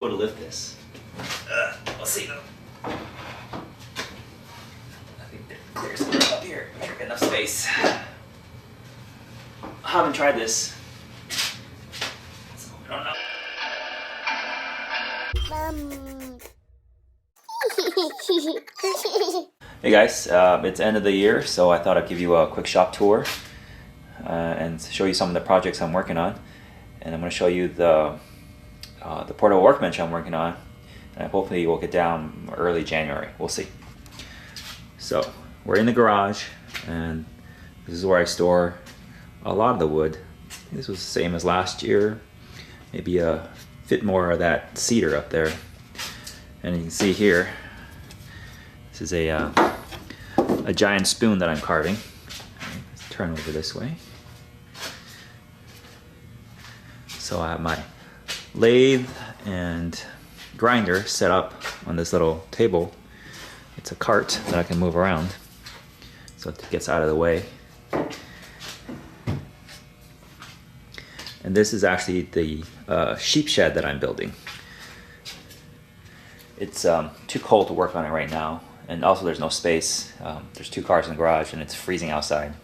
able to lift this. We'll see though. I think there's some room up here. Make sure I get enough space. I haven't tried this, so I don't know. Hey guys, it's end of the year, so I thought I'd give you a quick shop tour and show you some of the projects I'm working on. And I'm going to show you the portable workbench I'm working on, and hopefully we'll get down early January. We'll see. So we're in the garage, and this is where I store a lot of the wood. This was the same as last year, maybe a bit more of that cedar up there. And you can see here, this is a giant spoon that I'm carving. Let's turn over this way. So I have my lathe and grinder set up on this little table. It's a cart that I can move around so it gets out of the way. And this is actually the sheep shed that I'm building. It's too cold to work on it right now, and also there's no space. There's 2 cars in the garage and it's freezing outside.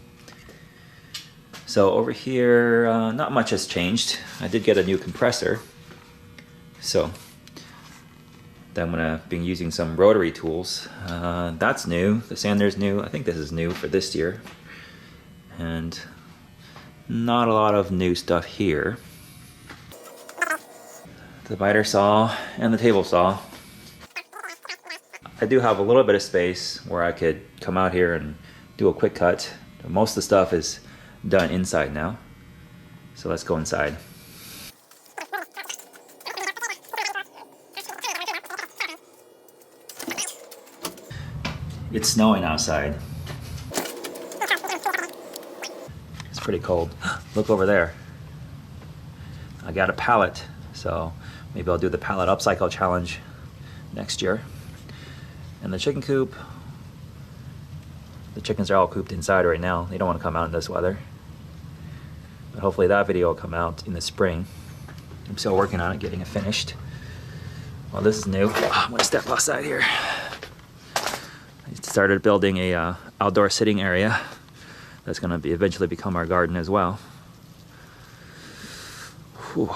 So over here, not much has changed. I did get a new compressor, so then I'm gonna be using some rotary tools. That's new. The sander's new. I think this is new for this year, and not a lot of new stuff here. The miter saw and the table saw. I do have a little bit of space where I could come out here and do a quick cut. Most of the stuff is done inside now, so let's go inside. It's snowing outside. It's pretty cold. Look over there. I got a pallet, so maybe I'll do the pallet upcycle challenge next year. And the chicken coop, the chickens are all cooped inside right now. They don't want to come out in this weather. But hopefully that video will come out in the spring. I'm still working on it, getting it finished. Well, this is new. I'm gonna step outside here. I started building a outdoor sitting area that's gonna eventually become our garden as well. Whew.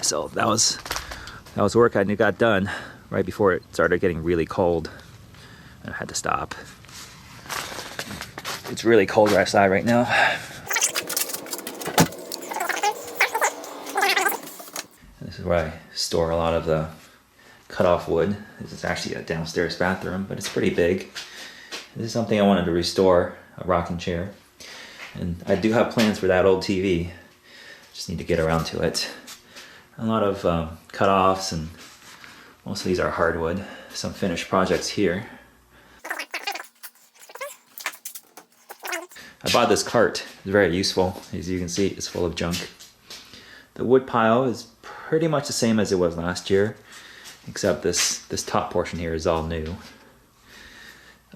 So that was work I got done right before it started getting really cold, and I had to stop. It's really cold outside right now. This is where I store a lot of the cut-off wood. This is actually a downstairs bathroom, but it's pretty big. This is something I wanted to restore, a rocking chair. And I do have plans for that old TV. Just need to get around to it. A lot of cut-offs, and most of these are hardwood. Some finished projects here. I bought this cart. It's very useful. As you can see, it's full of junk. The wood pile is pretty much the same as it was last year, except this top portion here is all new.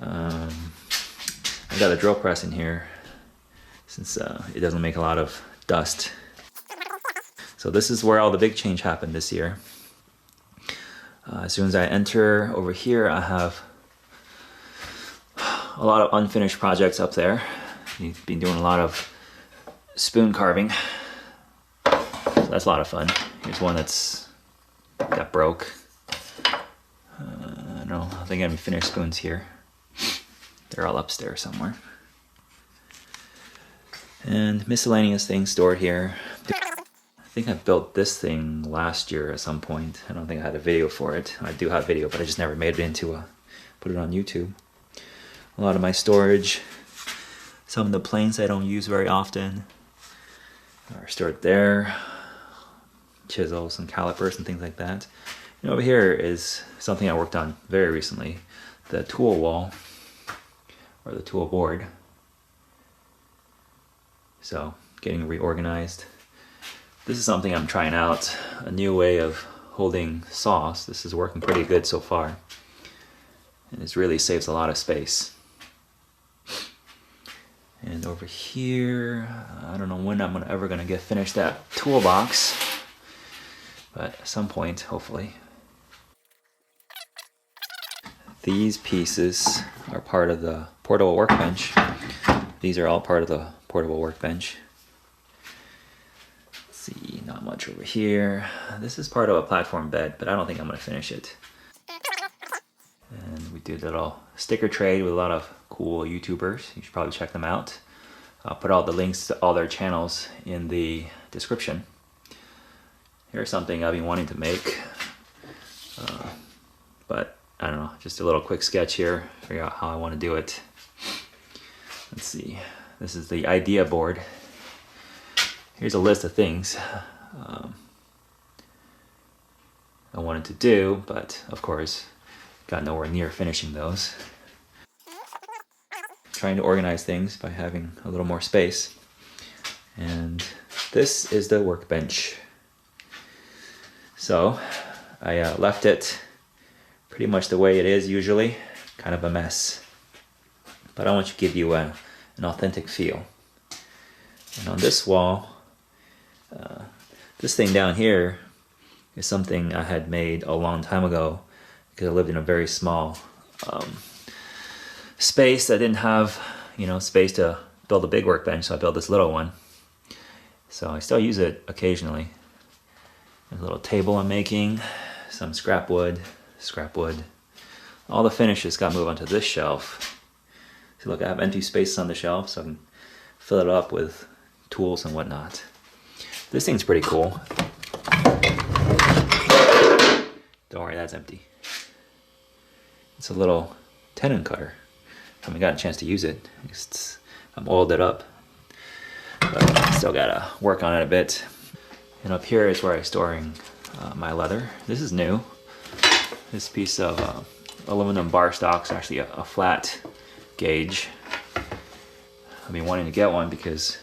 I got a drill press in here since it doesn't make a lot of dust. So this is where all the big change happened this year. As soon as I enter over here, I have a lot of unfinished projects up there. I've been doing a lot of spoon carving. So that's a lot of fun. Here's one that broke. I don't know, I think I have finished spoons here. They're all upstairs somewhere. And miscellaneous things stored here. I think I built this thing last year at some point. I don't think I had a video for it. I do have video, but I just never made it into put it on YouTube. A lot of my storage, some of the planes I don't use very often are stored there. Chisels and calipers and things like that. And over here is something I worked on very recently. The tool wall, or the tool board. So, getting reorganized. This is something I'm trying out, a new way of holding saws. This is working pretty good so far. And it really saves a lot of space. And over here, I don't know when I'm ever gonna get finished that toolbox. but at some point, hopefully. These pieces are part of the portable workbench. These are all part of the portable workbench. Let's see, not much over here. This is part of a platform bed, but I don't think I'm gonna finish it. And we did a little sticker trade with a lot of cool YouTubers. You should probably check them out. I'll put all the links to all their channels in the description. Here's something I've been wanting to make, but I don't know, just a little quick sketch here, figure out how I want to do it. Let's see, this is the idea board. Here's a list of things I wanted to do, but of course, got nowhere near finishing those. Trying to organize things by having a little more space. And this is the workbench. So I left it pretty much the way it is usually, kind of a mess. But I want to give you an authentic feel. And on this wall, this thing down here is something I had made a long time ago because I lived in a very small space. I didn't have, space to build a big workbench, so I built this little one. So I still use it occasionally. There's a little table I'm making, some scrap wood. All the finishes got moved onto this shelf. So look, I have empty space on the shelf, so I can fill it up with tools and whatnot. This thing's pretty cool. Don't worry, that's empty. It's a little tenon cutter. I haven't got a chance to use it. I'm oiled it up, but still gotta work on it a bit. And up here is where I'm storing my leather. This is new. This piece of aluminum bar stock is actually a flat gauge. I've been wanting to get one because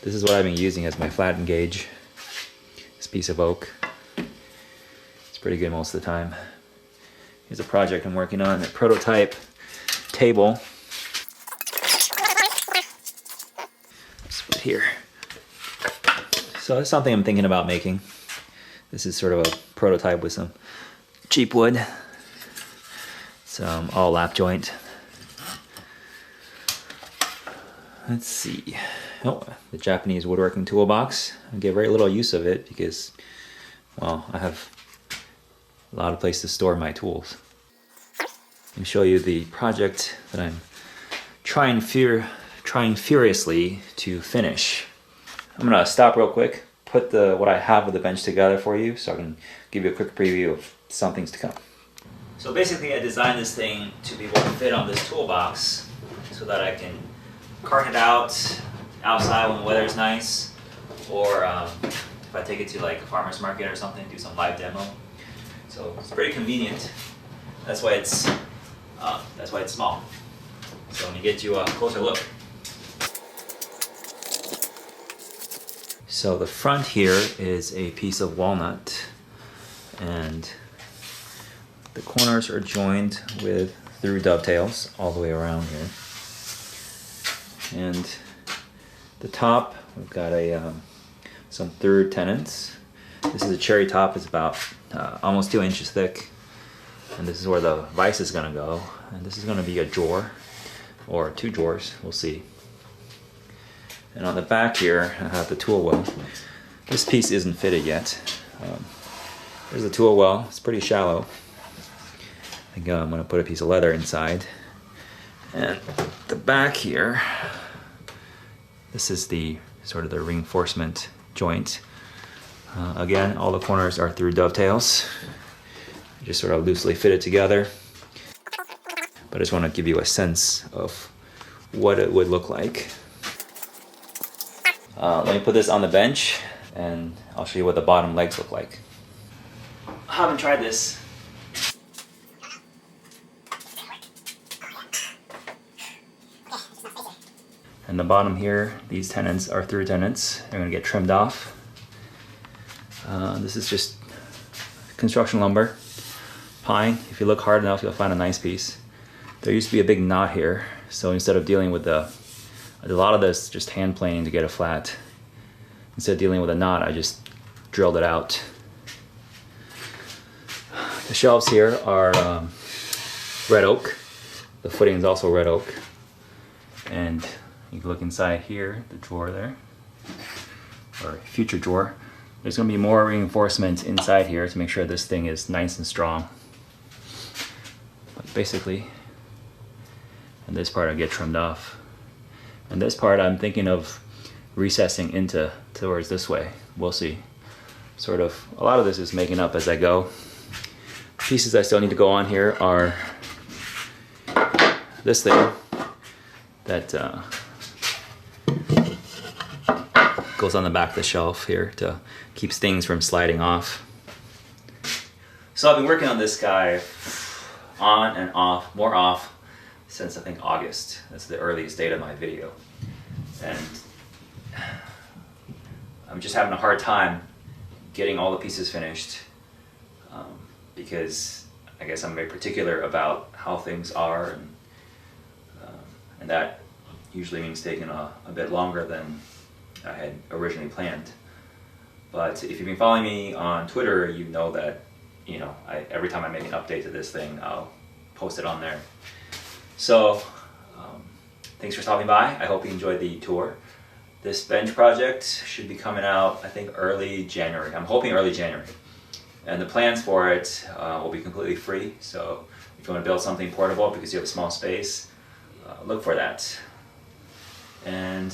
this is what I've been using as my flattened gauge. This piece of oak. It's pretty good most of the time. Here's a project I'm working on, a prototype table. Let's put it here. So that's something I'm thinking about making. This is sort of a prototype with some cheap wood. Some all lap joint. Let's see. Oh, the Japanese woodworking toolbox. I get very little use of it because, well, I have a lot of places to store my tools. Let me show you the project that I'm trying furiously to finish. I'm gonna stop real quick, put what I have with the bench together for you so I can give you a quick preview of some things to come. So basically I designed this thing to be able to fit on this toolbox so that I can cart it outside when the weather's nice, or if I take it to like a farmer's market or something, do some live demo. So it's pretty convenient. That's why it's small. So let me get you a closer look. So the front here is a piece of walnut, and the corners are joined with through dovetails all the way around here. And the top, we've got some through tenons. This is a cherry top. It's about almost 2 inches thick, and this is where the vise is going to go. And this is going to be a drawer, or 2 drawers. We'll see. And on the back here, I have the tool well. This piece isn't fitted yet. There's the tool well. It's pretty shallow. I think I'm going to put a piece of leather inside. And the back here, this is the sort of the reinforcement joint. Again, all the corners are through dovetails. Just sort of loosely fitted together. But I just want to give you a sense of what it would look like. Let me put this on the bench and I'll show you what the bottom legs look like. I haven't tried this. And the bottom here, these tenons are through tenons. They're going to get trimmed off. This is just construction lumber, pine. If you look hard enough, you'll find a nice piece. There used to be a big knot here, so instead of dealing with a lot of this just hand planing to get a flat. Instead of dealing with a knot, I just drilled it out. The shelves here are red oak. The footing is also red oak. And you can look inside here, the drawer there, or future drawer. There's going to be more reinforcements inside here to make sure this thing is nice and strong. But basically, and this part I get trimmed off. And this part I'm thinking of recessing into towards this way. We'll see. Sort of, a lot of this is making up as I go. Pieces I still need to go on here are this thing that goes on the back of the shelf here to keeps things from sliding off. So I've been working on this guy on and off, more off, since I think August. That's the earliest date of my video. And I'm just having a hard time getting all the pieces finished because I guess I'm very particular about how things are, and that usually means taking a bit longer than I had originally planned. But if you've been following me on Twitter, you know that every time I make an update to this thing, I'll post it on there. So thanks for stopping by. I hope you enjoyed the tour. This bench project should be coming out, I think, early January. I'm hoping early January. And the plans for it will be completely free. So if you want to build something portable because you have a small space, look for that. And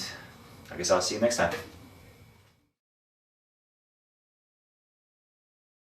I guess I'll see you next time.